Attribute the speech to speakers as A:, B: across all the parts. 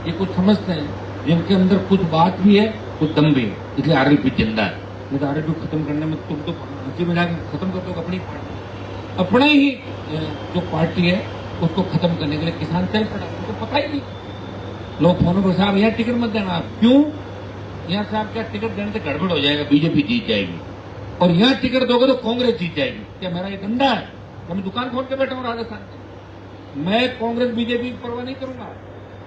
A: ये कुछ समझते हैं, जिनके अंदर कुछ बात भी है, कुछ दम भी है, इसलिए आरएलपी जिंदा है। नहीं तो आरएलपी खत्म करने में तुम तो हंसी मजाक में खत्म कर दो अपनी पार्टी, अपने ही जो पार्टी है उसको खत्म करने के लिए किसान चल पड़ा। उनको पता ही नहीं, लोग फोनों पर साहब यहाँ टिकट मत देना। क्यों? यहाँ साहब क्या टिकट देने से गड़बड़ हो जाएगा, बीजेपी जीत जाएगी, और यहाँ टिकट दोगे तो कांग्रेस जीत जाएगी। क्या मेरा ये धंधा है? मैं दुकान खोल के बैठा हूँ राजस्थान में, मैं कांग्रेस बीजेपी की परवाह नहीं करूंगा।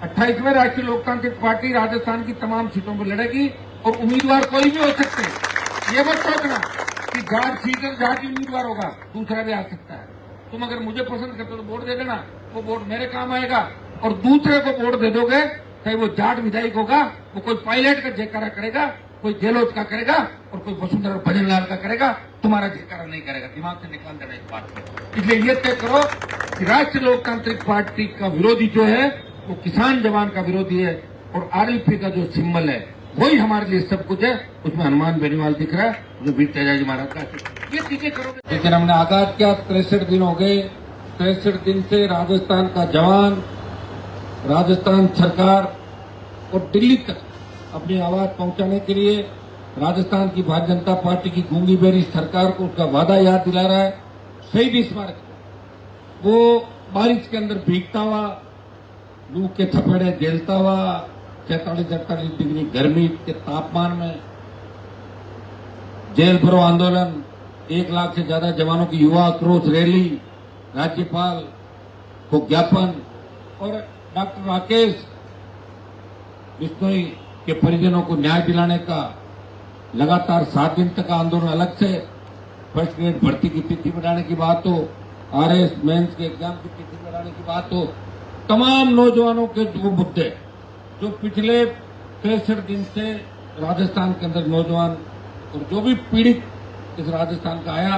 A: 28वें राष्ट्रीय लोकतांत्रिक पार्टी राजस्थान की तमाम सीटों पर लड़ेगी और उम्मीदवार कोई भी हो सकते हैं। ये मत सोचना कि जाट सीट जाट उम्मीदवार होगा, दूसरा भी आ सकता है। तुम अगर मुझे पसंद करते हो तो वोट दे देना, वो वोट मेरे काम आएगा, और दूसरे को वोट दे दोगे, चाहे वो जाट विधायक होगा, वो कोई पायलट का जयकारा करेगा, कोई जेलोत का करेगा, और कोई वसुंधरा भजनलाल का करेगा, तुम्हारा जयकारा नहीं करेगा। दिमाग से निकाल देना इस बात को। इसलिए ये तय करो कि राष्ट्रीय लोकतांत्रिक पार्टी का विरोधी जो है वो किसान जवान का विरोधी है, और आरएलपी का जो सिंबल है वही हमारे लिए सब कुछ है। उसमें हनुमान बेनीवाल दिख रहा है, जो वीर तेजाजी महाराज का, ये चीजें करोगे। लेकिन हमने आगाज किया, 63 दिन हो गए। 63 दिन से राजस्थान का जवान, राजस्थान सरकार और दिल्ली तक अपनी आवाज पहुंचाने के लिए राजस्थान की भारतीय जनता पार्टी की गूंगी बेरी सरकार को उसका वादा याद दिला रहा है। शहीद स्मारक, वो बारिश के अंदर भीगता हुआ, लू के थपेड़े झेलता हुआ, 46-48 डिग्री गर्मी के तापमान में जेल भरो आंदोलन, 1 लाख से ज्यादा जवानों की युवा आक्रोश रैली, राज्यपाल को ज्ञापन, और डॉक्टर राकेश बिश्नोई के परिजनों को न्याय दिलाने का लगातार 7 दिन तक आंदोलन। अलग से फर्स्ट ग्रेड भर्ती की तिथि बढ़ाने की बात हो, आरएस मेंस के एग्जाम की तिथि बढ़ाने की बात हो, तमाम नौजवानों के वो मुद्दे जो पिछले 63 दिन से राजस्थान के अंदर नौजवान और जो भी पीड़ित इस राजस्थान का आया,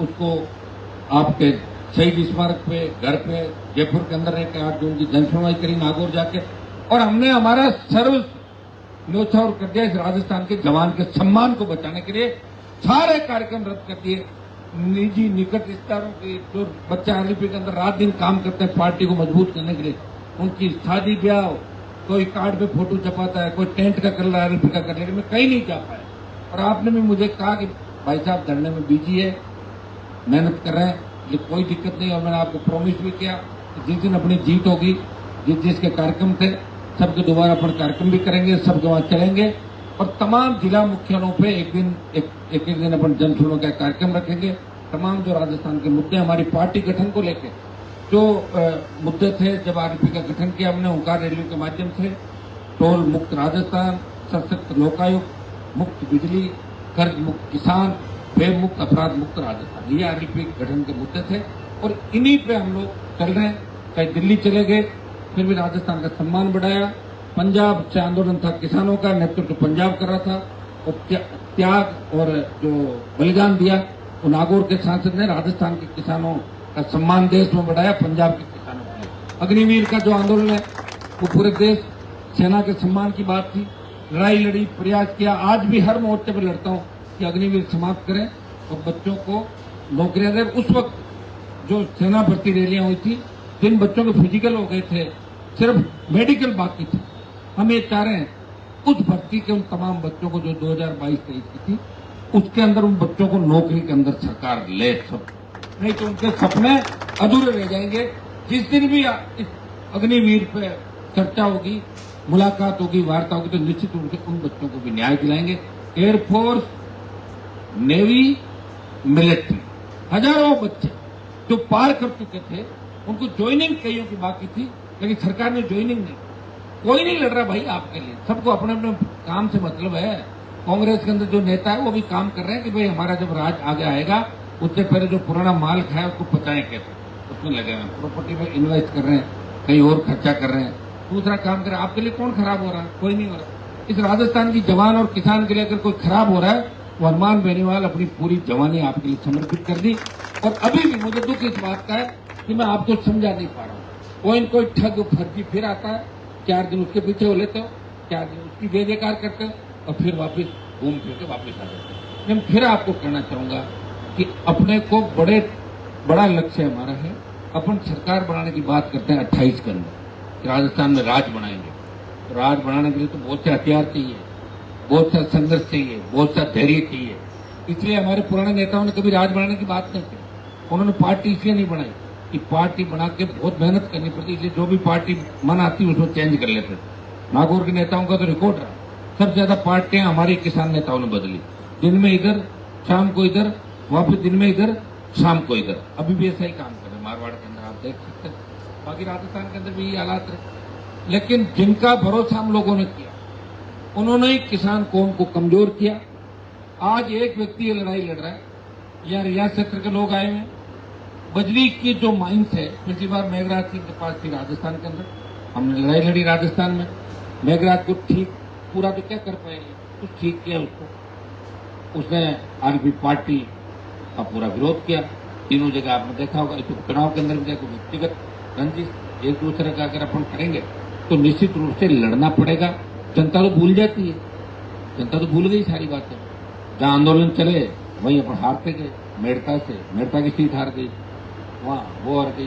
A: उसको आपके शहीद स्मारक पे, घर पे, जयपुर के अंदर एक 8 जून की जनसुनवाई करी नागौर जाके, और हमने हमारा सर्व न्योछावर कर दिया। इस राजस्थान के जवान के सम्मान को बचाने के लिए सारे कार्यक्रम रद्द कर दिए। निजी निकट रिश्तेदारों के जो बच्चे आरएलपी के अंदर रात दिन काम करते हैं पार्टी को मजबूत करने के लिए, उनकी शादी ब्याह, कोई कार्ड पे फोटो छपाता है, कोई टेंट का कर रहा है, आरएलपी का कर रहा है, मैं कहीं नहीं जा पाया। और आपने भी मुझे कहा कि भाई साहब धरने में बिजी है, मेहनत कर रहे हैं, लेकिन कोई दिक्कत नहीं। और मैंने आपको प्रॉमिस भी किया कि जिस दिन अपनी जीत होगी, जिसके कार्यक्रम थे सबके दोबारा अपन कार्यक्रम भी करेंगे, सबके वहां चलेंगे, और तमाम जिला मुख्यालयों पे एक दिन अपन जनसुनवाई का कार्यक्रम रखेंगे। तमाम जो राजस्थान के मुद्दे, हमारी पार्टी गठन को लेकर जो मुद्दे थे, जब आरएलपी का गठन किया हमने ओंकार रैली के माध्यम से, टोल मुक्त राजस्थान, सशक्त लोकायुक्त, मुक्त बिजली, कर्ज मुक्त किसान, भय मुक्त, अपराध मुक्त राजस्थान, ये आरएलपी गठन के मुद्दे थे, और इन्हीं पे हम लोग चल रहे हैं। चाहे दिल्ली चले गए, फिर भी राजस्थान का सम्मान बढ़ाया। पंजाब से आंदोलन था, किसानों का नेतृत्व पंजाब कर रहा था, और त्याग और जो बलिदान दिया वो नागौर के सांसद ने राजस्थान के किसानों का सम्मान देश में बढ़ाया, पंजाब के किसानों के लिए। अग्निवीर का जो आंदोलन है वो पूरे देश, सेना के सम्मान की बात थी, लड़ाई लड़ी, प्रयास किया। आज भी हर मोर्चे पर लड़ता हूँ कि अग्निवीर समाप्त करें और बच्चों को नौकरियां दें। उस वक्त जो सेना भर्ती रैलियां हुई थी, जिन बच्चों के फिजिकल हो गए थे, सिर्फ मेडिकल बाकी थे, हम ये चाह रहे हैं उस भर्ती के उन तमाम बच्चों को जो 2022-23 की थी, उसके अंदर उन बच्चों को नौकरी के अंदर सरकार ले, सब नहीं तो उनके सपने अधूरे रह जाएंगे। जिस दिन भी इस अग्निवीर पे चर्चा होगी, मुलाकात होगी, वार्ता होगी, तो निश्चित रूप से उन बच्चों को भी न्याय दिलाएंगे। एयरफोर्स, नेवी, मिलिट्री, हजारों बच्चे जो पार कर चुके थे, उनको ज्वाइनिंग कईयों की बाकी थी, लेकिन सरकार ने ज्वाइनिंग नहीं। कोई नहीं लड़ रहा भाई आपके लिए, सबको अपने अपने काम से मतलब है। कांग्रेस के अंदर जो नेता है वो भी काम कर रहे हैं कि भाई हमारा जब राज आगे आएगा, उससे पहले जो पुराना माल खाया उसको पचाएं कैसे, उसमें लगे हुए हैं। प्रॉपर्टी में इन्वेस्ट कर रहे हैं, कहीं और खर्चा कर रहे हैं, दूसरा काम कर रहे हैं। आपके लिए कौन खराब हो रहा है? कोई नहीं हो रहा। इस राजस्थान की जवान और किसान के लिए अगर कोई खराब हो रहा है, वो हनुमान बेनीवाल अपनी पूरी जवानी आपके लिए समर्पित कर दी। और अभी भी मुझे दुख इस बात का है कि मैं आपको समझा नहीं पा रहा हूँ। कोई ठग फर्जी फिर आता है, 4 दिन उसके पीछे हो लेते हो, 4 दिन उसकी जय जयकार करते हो, और फिर वापस घूम फिर के वापस आ जाते हो। मैं फिर आपको कहना चाहूंगा कि अपने को बड़ा लक्ष्य हमारा है। अपन सरकार बनाने की बात करते हैं 28 के अंदर, राजस्थान में राज बनाएंगे। तो राज बनाने के लिए तो बहुत से हथियार चाहिए, बहुत सा संघर्ष चाहिए, बहुत सा धैर्य चाहिए। इसलिए हमारे पुराने नेताओं ने कभी राज बनाने की बात नहीं की। उन्होंने पार्टी इसलिए नहीं बनाई कि पार्टी बना के बहुत मेहनत करनी पड़ती, इसलिए जो भी पार्टी मन आती उसको चेंज कर लेते थे। नागौर के नेताओं का तो रिकॉर्ड रहा, सबसे ज्यादा पार्टियां हमारे किसान नेताओं ने बदली। दिन में इधर, शाम को इधर, वापस दिन में इधर, शाम को इधर। अभी भी ऐसा ही काम कर रहे हैं मारवाड़ के अंदर, आप देख सकते हैं। बाकी राजस्थान के अंदर भी ये हालात रहे, लेकिन जिनका भरोसा हम लोगों ने किया उन्होंने ही किसान कौम को कमजोर किया। आज एक व्यक्ति ये लड़ाई लड़ रहा है, या रियासत क्षेत्र के लोग आए हैं। बजरी की जो माइंस है, पिछली बार मेघराज सिंह के पास थी राजस्थान के अंदर, हमने लड़ाई लड़ी राजस्थान में। मेघराज को ठीक पूरा तो क्या कर पाएंगे, कुछ ठीक किया उसको, उसने आरपी पार्टी का पूरा विरोध किया। तीनों जगह आपने देखा होगा, तो चुनाव के अंदर भी देखो व्यक्तिगत रंजिश एक दूसरे का अगर अपन करेंगे तो निश्चित रूप से लड़ना पड़ेगा। जनता तो भूल जाती है, जनता तो भूल गई सारी बातें। जहां आंदोलन चले वहीं अपन हारते गए, मेड़ता की सीट हार गई, वहां वो हार गई,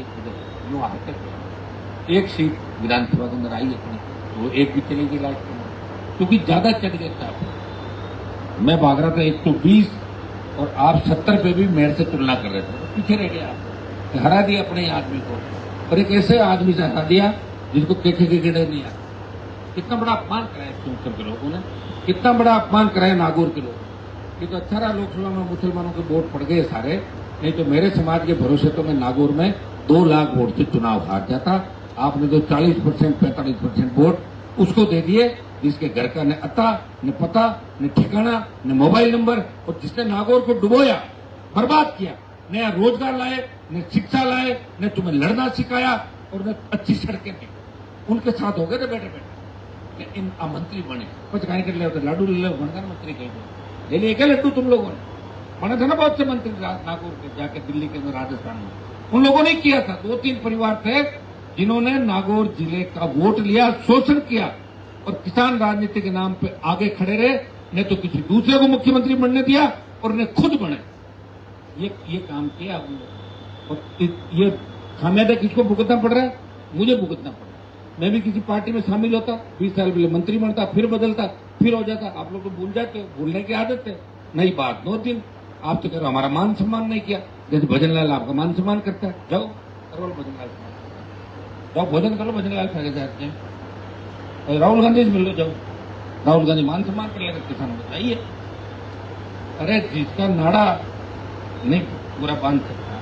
A: यूं हारते गए। एक सीट विधानसभा के अंदर आई अपनी, वो एक भी चली गई लास्ट में, क्योंकि ज्यादा चढ़ गया था। मैं भाग रहा था 120 और आप 70 पे भी मेरे से तुलना कर रहे थे, तो पीछे रह गया आप, हरा दिया अपने आदमी को। और एक ऐसे आदमी से हरा दिया जिसको केके के गिड़े नहीं आते। कितना बड़ा अपमान कराया सिंहसर के लोगों ने, कितना बड़ा अपमान कराया नागौर के लोग। ये तो अच्छा रहा लोकसभा में मुसलमानों के वोट पड़ गए सारे, नहीं तो मेरे समाज के भरोसे तो मैं नागौर में 2 लाख वोट से चुनाव हार जाता। आपने जो 40% 45% वोट उसको दे दिए, जिसके घर का न अता, न पता, न ठिकाना, न मोबाइल नंबर, और जिसने नागौर को डुबोया, बर्बाद किया। नया रोजगार लाए, न शिक्षा लाए, न तुम्हें लड़ना सिखाया, और न अच्छी सड़कें दी। उनके साथ हो गए थे बैठे बैठे। इन मंत्री बने, कुछ कहीं कर ले लाडू ले लो, बनकर मंत्री कहीं ले लिए क्या लड्डू तुम लोगों ने? बने थे ना बहुत से मंत्री नागौर के, जाके दिल्ली के अंदर, राजस्थान में। उन लोगों ने किया था। 2-3 परिवार थे जिन्होंने नागौर जिले का वोट लिया, शोषण किया, और किसान राजनीति के नाम पे आगे खड़े रहे, ने तो किसी दूसरे को मुख्यमंत्री बनने दिया और उन्हें खुद बने। ये काम किया उन लोगों, और ये खामियाजा किसको भुगतना पड़ रहा है? मुझे भुगतना पड़ रहा है। मैं भी किसी पार्टी में शामिल होता, 20 साल पहले मंत्री बनता, फिर बदलता, फिर हो जाता। आप लोग तो भूल जाते हो, भूलने की आदत है। नई बात 2 दिन, आप तो कह रहे हो हमारा मान सम्मान नहीं किया, जैसे भजनलाल आपका मान सम्मान करता है। जाओ करो भजनलाल, जाओ भोजन करो भजनलाल सागे साहब के, राहुल गांधी से मिल लो, जाओ राहुल गांधी मान सम्मान कर लेकर किसानों को चाहिए। अरे जिसका नाड़ा नहीं पूरा बांध सकता,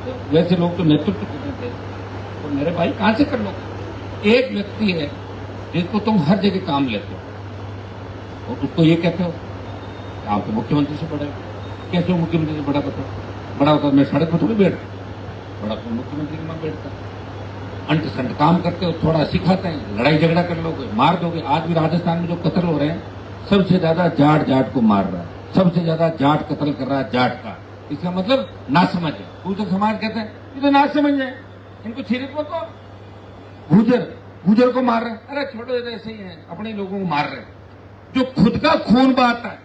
A: तो वैसे लोग तो नेतृत्व करते थे, तो मेरे भाई कहां से कर लो? एक व्यक्ति है जिसको तुम हर जगह काम लेते हो, और उसको ये कहते हो आप तो मुख्यमंत्री से बड़े हो। कैसे मुख्यमंत्री से बड़ा बताओ? बड़ा होता मैं सड़क पर थोड़ी बैठता, बड़ा तो मुख्यमंत्री के वहां बैठता। अंट संट काम करते हो, थोड़ा सिखाते हैं, लड़ाई झगड़ा कर लोगे, मार दोगे। आज भी राजस्थान में जो कत्ल हो रहे हैं, सबसे ज्यादा जाट को मार रहा है, सबसे ज्यादा जाट कत्ल कर रहा है जाट का। इसका मतलब ना समझ है। दूसरे समाज कहते हैं ये तो ना समझ है, इनको छिड़क को गुजर को मार रहे हैं। अरे छोड़ो, ऐसे ही है, अपने लोगों को मार रहे हैं। जो खुद का खून बहाता है,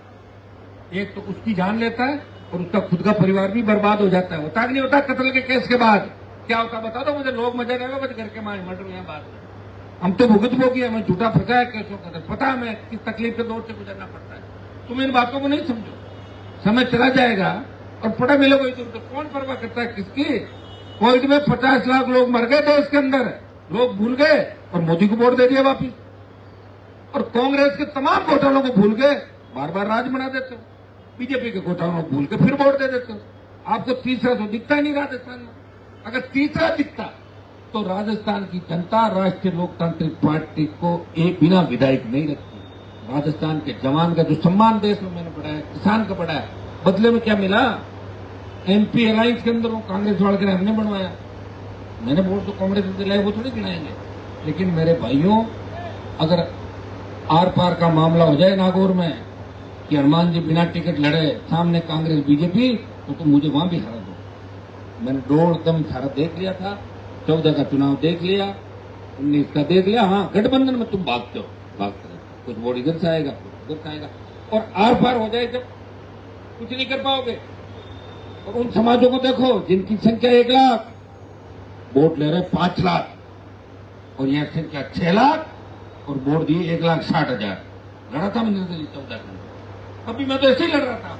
A: एक तो उसकी जान लेता है और उसका खुद का परिवार भी बर्बाद हो जाता है। होता नहीं होता? कत्ल के केस के बाद क्या होता बता दो मुझे। लोग मजा रहेगा बस घर के मार मर्डर में बात है। हम तो भुगत भोगी, हमें झूठा फंसाया केसों का, पता है हमें किस तकलीफ के दौर से गुजरना पड़ता है। तुम इन बातों को नहीं समझो। समय चला जाएगा और पड़ा मिलोगे तो कौन परवाह करता है किसकी? कोविड में 50 लाख लोग मर गए देश के अंदर, लोग भूल गए और मोदी को वोट दे दिया वापिस, और कांग्रेस के तमाम घोटालों को भूल गए, बार बार राज बना देते हो। बीजेपी के घोटालों को भूल के फिर वोट दे देते हो। आपको तीसरा तो दिखता ही नहीं राजस्थान में। अगर तीसरा दिखता तो राजस्थान की जनता राष्ट्रीय लोकतांत्रिक पार्टी को एक बिना विधायक नहीं रखती। राजस्थान के जवान का जो सम्मान देश में मैंने बढ़ाया, किसान का बढ़ाया, बदले में क्या मिला? एमपी अलायंस के अंदर वो कांग्रेस वाले के हमने बनवाया। मैंने वोट तो कांग्रेस से दिलाए, वो थोड़ी गिनाएंगे। लेकिन मेरे भाइयों, अगर आर पार का मामला हो जाए नागौर में कि हनुमान जी बिना टिकट लड़े, सामने कांग्रेस बीजेपी, तो मुझे वहां भी हरा दो। मैंने 2 दम सारा देख लिया था, 14 का चुनाव देख लिया, 19 का देख लिया। हाँ, गठबंधन में तुम भागते हो, भागते रहो, कुछ वोट इधर से आएगा, कुछ उधर से आएगा, और आर पार हो जाए जब कुछ नहीं कर पाओगे। और उन समाजों को देखो जिनकी संख्या 1 लाख, वोट ले रहे 5 लाख, और यह संख्या 6 लाख, और वोट दिए 1,60,000। लड़ा था मैं निर्दलीय 14 घंटे। अभी मैं तो ऐसे ही लड़ रहा था,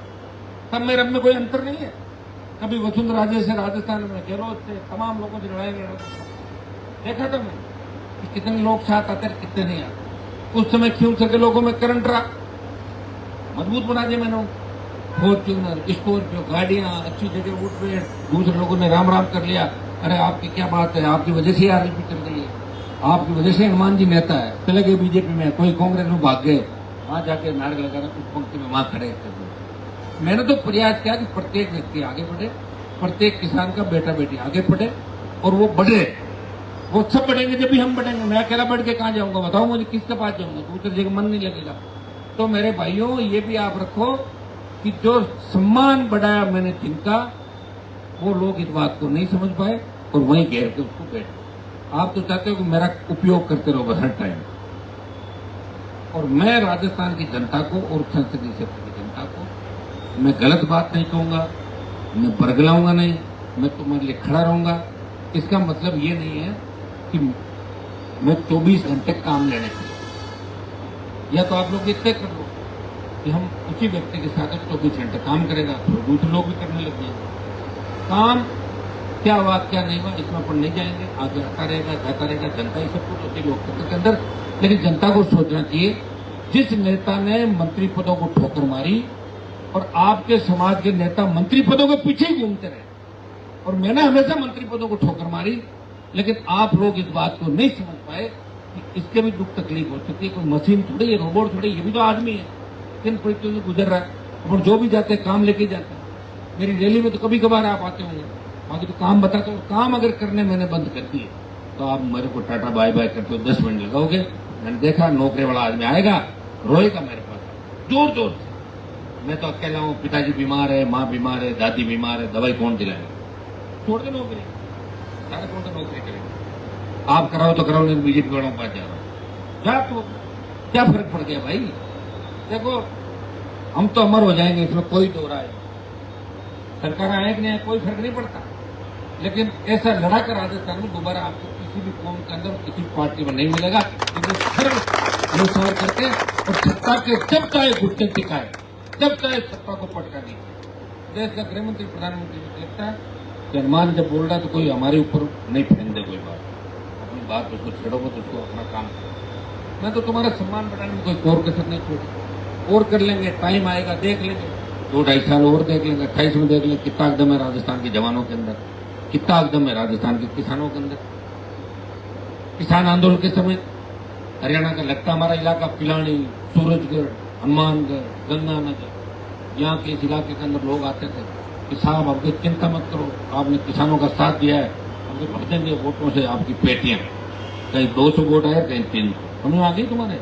A: तब मेरे में कोई अंतर नहीं है। कभी वसुंधरा राजे से राजस्थान में, गहलोत से, तमाम लोगों से लड़ाई लड़ रहा था। देखा था मैं कि कितने लोग साथ आते हैं, कितने नहीं आते। उस समय क्यों सके लोगों में करंट रहा, मजबूत बना दिया मैंने। फॉर्च्यूनर, स्कॉर्पियो गाड़ियां अच्छी जगह उठ रहे, दूसरे लोगों ने राम राम कर लिया। अरे आपकी क्या बात है, आपकी वजह से आरएलपी चल रही है, आपकी वजह से हनुमान जी नेता है। चले गए बीजेपी में, कोई कांग्रेस में भाग गए, वहां जाके नाटक लगा रहे, उस पंक्ति में वहां खड़े। मैंने तो प्रयास किया कि प्रत्येक व्यक्ति आगे बढ़े, प्रत्येक किसान का बेटा बेटी आगे बढ़े और वो बढ़े। वो सब बढ़ेंगे जब भी हम बढ़ेंगे। मैं अकेला बढ़ के कहां जाऊंगा, बताओ मुझे, किसके पास जाऊंगा, दूसरी जगह मन नहीं लगेगा। तो मेरे भाइयों, ये भी आप रखो कि जो सम्मान बढ़ाया मैंने जिनका, वो लोग इस बात को नहीं समझ पाए और वहीं घेर के उसको बैठे। आप तो चाहते हो कि मेरा उपयोग करते रहो हर टाइम। और मैं राजस्थान की जनता को और संसदीय क्षेत्र की जनता को मैं गलत बात नहीं कहूंगा, मैं बरगलाऊंगा नहीं, मैं तुम्हारे लिए खड़ा रहूंगा। इसका मतलब ये नहीं है कि मैं 24 घंटे काम लेने के लिए, या तो आप लोग ये तय कर लो कि हम उसी व्यक्ति के साथ 24 घंटे काम करेगा, तो दूसरे लोग भी करने लग जाएंगे। काम क्या हुआ क्या नहीं हुआ इसमें अपन नहीं जाएंगे, आगे आता रहेगा जाता रहेगा, जनता ही सब कुछ होती है लोकतंत्र के अंदर। लेकिन जनता को सोचना चाहिए, जिस नेता ने मंत्री पदों को ठोकर मारी और आपके समाज के नेता मंत्री पदों के पीछे ही घूमते रहे, और मैंने हमेशा मंत्री पदों को ठोकर मारी, लेकिन आप लोग इस बात को नहीं समझ पाए कि इसके भी दुख तकलीफ हो सकती है। कोई मशीन थोड़ी है, रोबोट थोड़ी, ये भी तो आदमी है, किन परिस्थितियों से गुजर रहा है। और जो भी जाते हैं काम लेके जाते हैं। मेरी रैली में तो कभी कभार आप आते होंगे, बाकी तो काम बताते हो। काम अगर करने मैंने बंद कर दिए तो आप मेरे को टाटा बाय बाय करते हो 10 मिनट लगाओगे। मैंने देखा नौकरी वाला आदमी आएगा, रोएगा मेरे पास जोर जोर से, मैं तो अकेला हूँ, पिताजी बीमार है, माँ बीमार है, दादी बीमार है, दवाई कौन दिलाएगा, छोड़ दे नौकरी, सारे कौन सा नौकरी करेगा। आप कराओ तो कराओ, नहीं बीजेपी वालों के पास जा रहा हूँ, जा तो क्या फर्क पड़ गया भाई। देखो हम तो अमर हो जाएंगे, इसमें कोई दो राय, सरकार आए कि नहीं कोई फर्क नहीं पड़ता। लेकिन ऐसा लड़ा कर राजस्थान में दोबारा आपको किसी भी कौम के अंदर किसी पार्टी में नहीं मिलेगा, सर्व करके और सत्ता के जब चाहे घुटने टिकाए, जब चाहे सत्ता को पटका दीजिए। देश का गृह मंत्री प्रधानमंत्री को देखता है कि हनुमान जब बोल रहा है तो कोई हमारे ऊपर नहीं फेंक दे कोई बात, अपनी बात उसको छेड़ोगे तो उसको अपना काम करो। मैं तो तुम्हारा सम्मान बढ़ाने में कोई और कसर नहीं छोड़ी, और कर लेंगे, टाइम आएगा देख लेंगे, 2-2.5 साल और देख लेंगे, 28 में देख लेंगे कितना एकदम है राजस्थान के जवानों के अंदर, कितना एकदम है राजस्थान के किसानों के अंदर। किसान आंदोलन के समय हरियाणा का लगता हमारा इलाका पिलानी, सूरजगढ़, हनुमानगढ़, गंगानगर, यहाँ के इस इलाके के अंदर लोग आते थे कि साहब आपको चिंता मत करो, आपने किसानों का साथ दिया है, हमको भर देंगे वोटों से आपकी पेटियां। कहीं 200 वोट आए, कहीं 300, समझ आ गई तुम्हारे।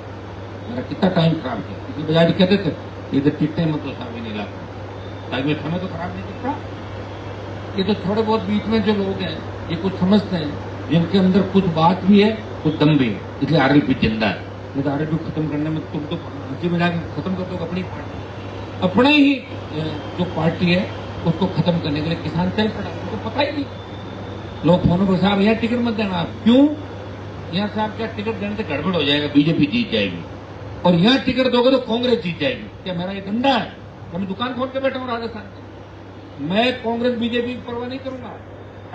A: मेरा कितना टाइम खराब किया, किसी बजाय कहते थे इधर टिकटे मत तो साहब इन इलाके ताकि मैं समय तो खराब नहीं करता। ये तो थोड़े बहुत बीच में जो लोग हैं ये कुछ समझते हैं, जिनके अंदर कुछ बात भी है कुछ दम भी है, इसलिए आरएलपी जिंदा है। नहीं तो आरएलपी खत्म करने में तुम तो हंसी में जाकर खत्म कर दो अपनी पार्टी, अपने ही जो पार्टी है उसको खत्म करने के लिए किसान चल पड़ा। उनको पता ही नहीं, लोग फोनों पर साहब यहाँ टिकट मत देना, आप क्यों यहाँ साहब क्या टिकट देने से गड़बड़ हो जाएगा, बीजेपी जीत जाएगी, और यहाँ टिकट दोगे तो कांग्रेस जीत जाएगी। क्या मेरा ये धंधा है? मैं दुकान खोल के बैठा हूँ राजस्थान में, मैं कांग्रेस बीजेपी की परवाह नहीं करूंगा।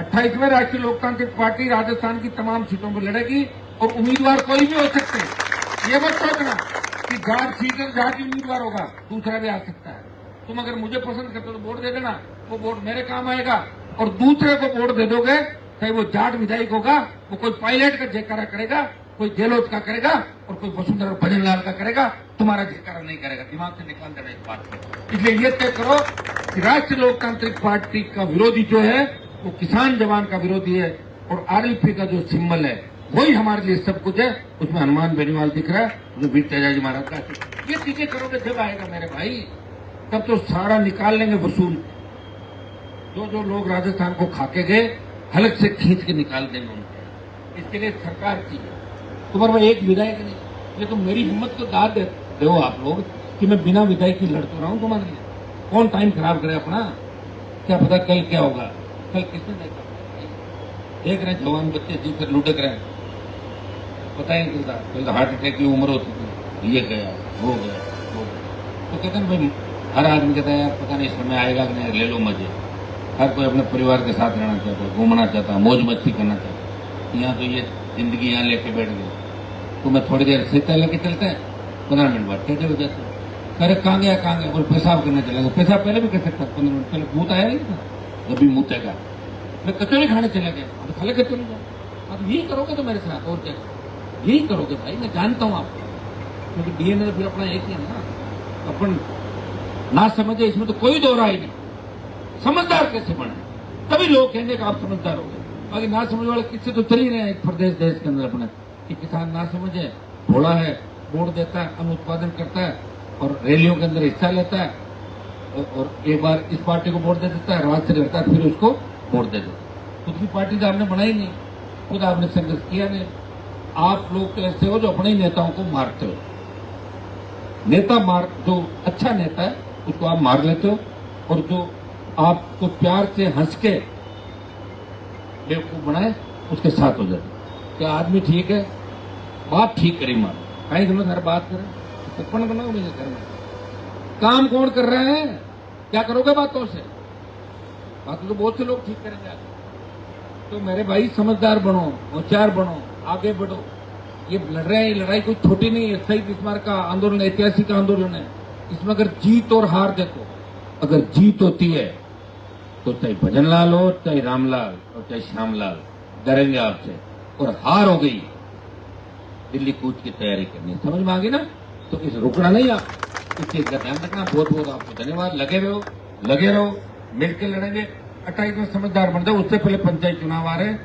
A: 28वें राष्ट्रीय लोकतांत्रिक पार्टी राजस्थान की तमाम सीटों पर लड़ेगी और उम्मीदवार कोई भी हो सकते हैं। ये मत सोचना कि जाट सीट जाट उम्मीदवार होगा, दूसरा भी आ सकता है। तुम अगर मुझे पसंद करते हो तो वोट दे देना, वो वोट मेरे काम आएगा, और दूसरे को वोट दे दोगे, चाहे वो जाट विधायक होगा, वो कोई पायलट का जयकारा करेगा, कोई गहलोत का करेगा और कोई वसुंधरा भजनलाल का करेगा, तुम्हारा जयकारा नहीं करेगा। दिमाग से निकाल देना इस बात को। इसलिए ये तय करो कि राष्ट्रीय लोकतांत्रिक पार्टी का विरोधी जो है वो किसान जवान का विरोधी है, और आरएलपी का जो सिंबल है वही हमारे लिए सब कुछ है। उसमें हनुमान बेनीवाल दिख रहा है, जो वीर तेजाजी महाराज का। ये चीजें करोगे जब आएगा मेरे भाई, तब तो सारा निकाल लेंगे वसूल। जो लोग राजस्थान को खाके गए हलक से खींच के निकाल देंगे उनको। इसके लिए सरकार चाहिए, तुम्हारे में एक विधायक नहीं। ये तो मेरी हिम्मत को दाद दे हो आप लोग कि मैं बिना विधायक की लड़ तो रहा हूँ तुम्हारे लिए। कौन टाइम खराब करे अपना, क्या पता कल क्या होगा, कल किसने देखा। देख रहे जवान बच्चे जी कर लुढ़क रहे हैं, पता ही नहीं चलता। पहले हार्ट अटैक की उम्र होती थी, ये गया वो गया वो गया। तो कहते हैं भाई, हर आदमी कहता है यार पता नहीं समय आएगा कि नहीं, ले लो मजे। हर कोई अपने परिवार के साथ रहना चाहता है, घूमना चाहता है, मौज मस्ती करना चाहता है। यहाँ तो ये जिंदगी यहाँ लेके बैठ गई, तो मैं थोड़ी देर से लेके चलते हैं, 15 मिनट बाद टेढ़े हो जाते हैं। अरे कहाँ गया बोल, पेशाब करने चलेगा। पेशाब पहले भी कर सकता, 15 मिनट पहले भूत आया नहीं था, जब भी मुँह मैं कचौड़ी खाने चले गए, अब खाले कचौड़ी जाओ। अब यही करोगे तो मेरे साथ, और क्या यही करोगे भाई, मैं जानता हूँ आपको, क्योंकि डीएनए तो फिर अपना एक ही है ना। अपन ना समझे इसमें तो कोई दो राय नहीं। समझदार कैसे बने, तभी लोग कहेंगे कि आप समझदार हो गए। बाकी ना समझ वाले किससे तो चल ही रहे हैं एक प्रदेश देश के अंदर अपने, कि किसान ना समझे, भोला है, वोट देता है, अन्न उत्पादन करता है और रैलियों के अंदर हिस्सा लेता है, और एक बार इस पार्टी को वोट दे देता है, राज से लड़ता है, फिर उसको वोट दे देता है। खुद की पार्टी तो आपने बनाई नहीं, खुद आपने संघर्ष किया नहीं। आप लोग तो ऐसे हो जो अपने ही नेताओं को मारते हो। नेता जो अच्छा नेता है उसको आप मार लेते हो, और जो आपको प्यार से हंस के बेवकूफ बनाए उसके साथ हो जाते। क्या आदमी ठीक है, बात ठीक करी मार, कहीं तुम हर बात करें सपन बनाओ नहीं घर में। काम कौन कर रहे हैं, क्या करोगे बातों से? बातों तो बहुत से लोग ठीक करेंगे। तो मेरे भाई समझदार बनो, होशियार बनो, आगे बढ़ो। ये लड़ रहे हैं, ये लड़ाई कोई छोटी नहीं है। शहीद स्मारक का आंदोलन ऐतिहासिक आंदोलन है। इसमें अगर जीत और हार देखो, अगर जीत होती है तो चाहे भजनलाल हो, चाहे रामलाल और चाहे श्यामलाल डरेंगे आपसे, और हार हो गई दिल्ली कूच की तैयारी करनी। समझ में आ गई ना? तो इस रुकना नहीं, आप इस चीज का ध्यान रखना। बहुत बहुत आपको धन्यवाद। लगे रहो, मिलकर लड़ेंगे। 28 में समझदार बन जाओ। उससे पहले पंचायत चुनाव आ रहे हैं,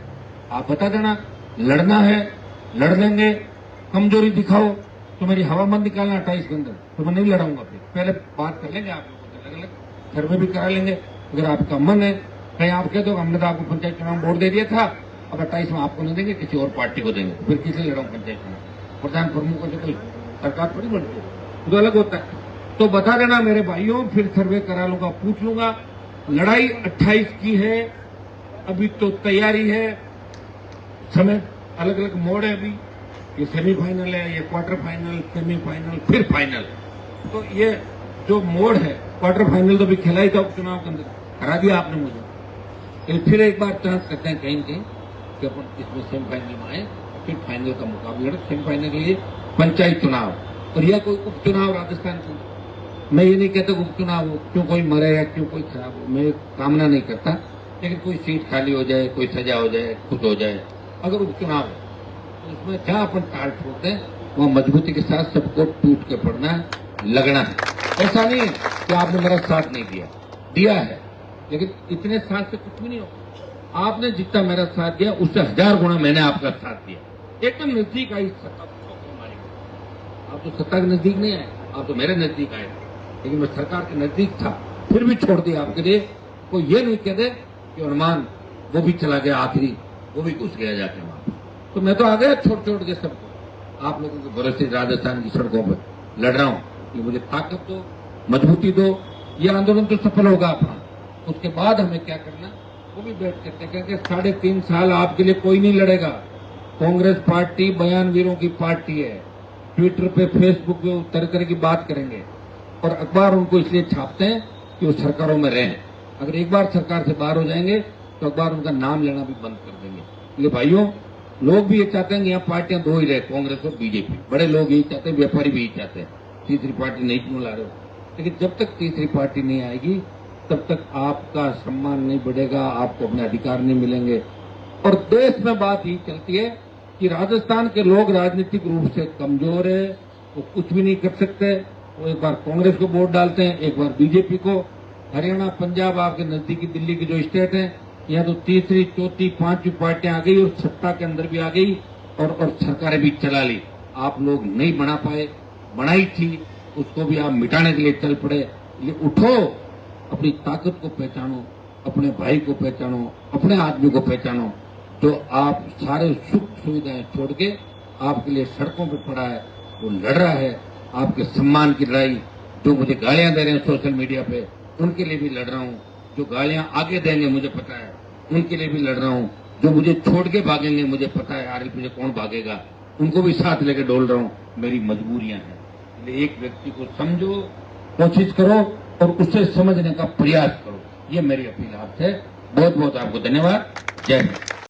A: आप बता देना। लड़ना है, लड़ लेंगे। कमजोरी दिखाओ तो मेरी हवामंद निकालना 28 के अंदर, तो मैं नहीं लड़ाऊंगा। फिर पहले बात कर लेंगे, आप लोगों से अलग-अलग सर्वे भी करा लेंगे। अगर आपका मन है, कहीं आप कह दो हमने तो आपको पंचायत चुनाव में वोट दे दिया था, अब 28 में आपको नहीं देंगे, किसी और पार्टी को देंगे, फिर किसे लड़ाऊं पंचायत चुनाव? प्रधान प्रमुखों से कोई सरकार थोड़ी बनती है, तो अलग होता है। तो बता देना मेरे भाइयों, फिर सर्वे करा लूंगा, पूछ लूंगा। लड़ाई 28 की है, अभी तो तैयारी है। समय अलग अलग मोड़ है। अभी ये सेमीफाइनल है, ये क्वार्टर फाइनल, सेमीफाइनल, फिर फाइनल। तो ये जो मोड़ है, क्वार्टर फाइनल तो भी खेला ही था उपचुनाव के अंदर, हरा दिया आपने मुझे। लेकिन फिर एक बार चांस करते हैं कहीं कहीं कि अपन इसमें सेमीफाइनल में आए, फिर फाइनल का मुकाबला लड़े। सेमीफाइनल के लिए पंचायत चुनाव, और यह कोई उपचुनाव राजस्थान के अंदर। मैं ये नहीं कहता उपचुनाव हो, क्यों कोई मरे या क्यों कोई खराब हो, मैं कामना नहीं करता। लेकिन कोई सीट खाली हो जाए, कोई सजा हो जाए, कुछ हो जाए, अगर उपचुनाव है तो उसमें क्या अपन ताल ठोकते हैं, वहाँ मजबूती के साथ सबको टूट के पड़ना है, लगना है। ऐसा नहीं है कि आपने मेरा साथ नहीं दिया है, लेकिन इतने साथ से कुछ भी नहीं होगा। आपने जितना मेरा साथ दिया उससे 1000 गुना मैंने आपका साथ दिया। एकदम नजदीक आई सत्ता। आप तो सत्ता के नजदीक नहीं आए, आप तो मेरे नजदीक आए, लेकिन मैं सरकार के नजदीक था, फिर भी छोड़ दिया आपके लिए। कोई ये नहीं कहते कि हनुमान वो भी चला गया, आखिरी वो भी घुस गया जाके वहां। तो मैं तो आ गया छोड़ के सबको। आप लोगों के भरोसे राजस्थान की सड़कों पर लड़ रहा हूं कि मुझे ताकत दो, मजबूती दो। ये आंदोलन तो सफल होगा अपना, उसके बाद हमें क्या करना वो भी बैठ करते हैं। क्योंकि 3.5 साल आपके लिए कोई नहीं लड़ेगा। कांग्रेस पार्टी बयानवीरों की पार्टी है। ट्विटर पे, फेसबुक पे तरह तरह की बात करेंगे, और अखबार उनको इसलिए छापते हैं कि वो सरकारों में रहें। अगर एक बार सरकार से बाहर हो जाएंगे तो अखबार उनका नाम लेना भी बंद कर देंगे। इसलिए भाइयों, लोग भी ये चाहते हैं कि यहाँ पार्टियां दो ही रहे, कांग्रेस और बीजेपी। बड़े लोग यही चाहते हैं, व्यापारी भी यही चाहते हैं। तीसरी पार्टी नहीं क्यों ला रहे हो? लेकिन जब तक तीसरी पार्टी नहीं आएगी तब तक आपका सम्मान नहीं बढ़ेगा, आपको अपने अधिकार नहीं मिलेंगे। और देश में बात ही चलती है कि राजस्थान के लोग राजनीतिक रूप से कमजोर है, वो कुछ भी नहीं कर सकते। वो एक बार कांग्रेस को वोट डालते हैं, एक बार बीजेपी को। हरियाणा, पंजाब, आपके नजदीकी दिल्ली की जो स्टेट है, यहाँ तो तीसरी, चौथी, पांचवी पार्टियां आ गई और सत्ता के अंदर भी आ गई, और सरकारें भी चला ली। आप लोग नहीं बना पाए, बनाई थी उसको भी आप मिटाने के लिए चल पड़े। ये उठो, अपनी ताकत को पहचानो, अपने भाई को पहचानो, अपने आदमी को पहचानो, जो आप सारे सुख सुविधाएं छोड़ के आपके लिए सड़कों पर पड़ा है, वो लड़ रहा है आपके सम्मान की लड़ाई। जो मुझे गालियां दे रहे हैं सोशल मीडिया पे, उनके लिए भी लड़ रहा हूँ। जो गालियां आगे देंगे मुझे पता है, उनके लिए भी लड़ रहा हूँ। जो मुझे छोड़ के भागेंगे मुझे पता है, आगे पीछे कौन भागेगा, उनको भी साथ लेकर डोल रहा हूं, मेरी मजबूरियां हैं। इसलिए एक व्यक्ति को समझो, कोशिश करो और उसे समझने का प्रयास करो, ये मेरी अपील आपसे। बहुत बहुत आपको धन्यवाद। जय हिंद।